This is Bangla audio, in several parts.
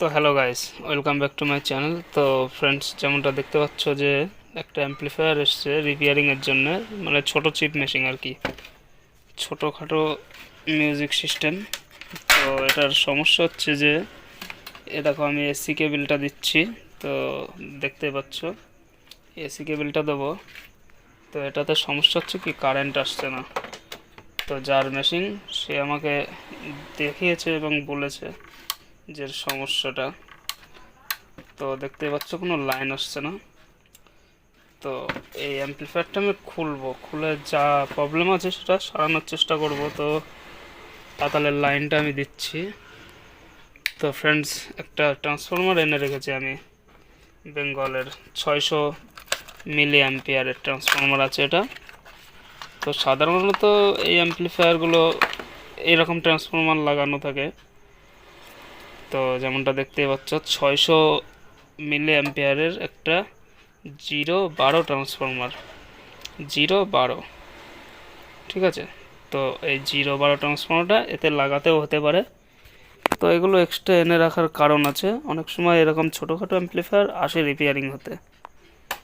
তো hello guys, welcome back to my channel. তো ফ্রেন্ডস, যেমনটা দেখতে পাচ্ছ যে একটা অ্যাম্পলিফায়ার এসছে রিপেয়ারিংয়ের জন্য, মানে ছোট চিপ মেশিন আর কি, ছোটোখাটো মিউজিক সিস্টেম। তো এটার সমস্যা হচ্ছে যে দেখো আমি এসি কেবিলটা দিচ্ছি, তো দেখতে পাচ্ছ এসি কেবিলটা দেবো, তো এটাতে সমস্যা হচ্ছে কি কারেন্ট আসছে না। তো যার মেশিন সে আমাকে দেখিয়েছে এবং বলেছে যে সমস্যাটা, তো দেখতে পাচ্ছ কোনো লাইন আসছে না। তো এই অ্যাম্পলিফায়ারটা আমি খুলে যা প্রবলেম আছে সেটা সারানোর চেষ্টা করব। তো তাহলে লাইনটা আমি দিচ্ছি। তো ফ্রেন্ডস, একটা ট্রান্সফরমার এনে রেখেছি আমি, বেঙ্গলের 600 মিলি অ্যাম্পিয়ারের ট্রান্সফরমার আছে এটা। তো সাধারণত এই অ্যাম্পলিফায়ারগুলো এইরকম ট্রান্সফরমার লাগানো থাকে। তো যেমনটা দেখতে পাচ্ছ 600 মিলি অ্যাম্পিয়ারের একটা 012 ট্রান্সফরমার, 012, ঠিক আছে। তো এই 012 ট্রান্সফরমারটা এতে লাগাতেও হতে পারে। তো এগুলো এক্সট্রা এনে রাখার কারণ আছে, অনেক সময় এরকম ছোটোখাটো অ্যাম্পলিফায়ার আসে রিপেয়ারিং হতে,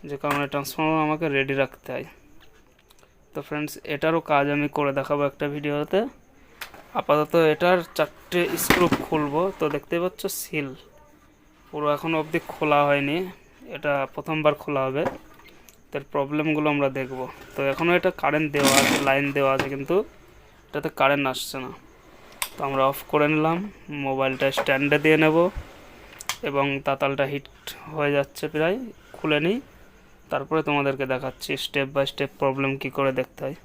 যে কারণে ট্রান্সফরমার আমাকে রেডি রাখতে হয়। তো ফ্রেন্ডস, এটারও কাজ আমি করে দেখাবো একটা ভিডিওতে। আপাতত এটার 4টে স্ক্রু খুলবো। তো দেখতে পাচ্ছ সিল পুরো এখনও অবধি খোলা হয়নি, এটা প্রথমবার খোলা হবে। তার প্রবলেমগুলো আমরা দেখব। তো এখনও এটা কারেন্ট দেওয়া আছে, লাইন দেওয়া আছে, কিন্তু এটাতে কারেন্ট আসছে না। তো আমরা অফ করে নিলাম, মোবাইলটা স্ট্যান্ডে দিয়ে নেব, এবং তাতালটা হিট হয়ে যাচ্ছে প্রায়, খুলে নিই, তারপরে তোমাদেরকে দেখাচ্ছি স্টেপ বাই স্টেপ প্রবলেম কী করে দেখতে হয়।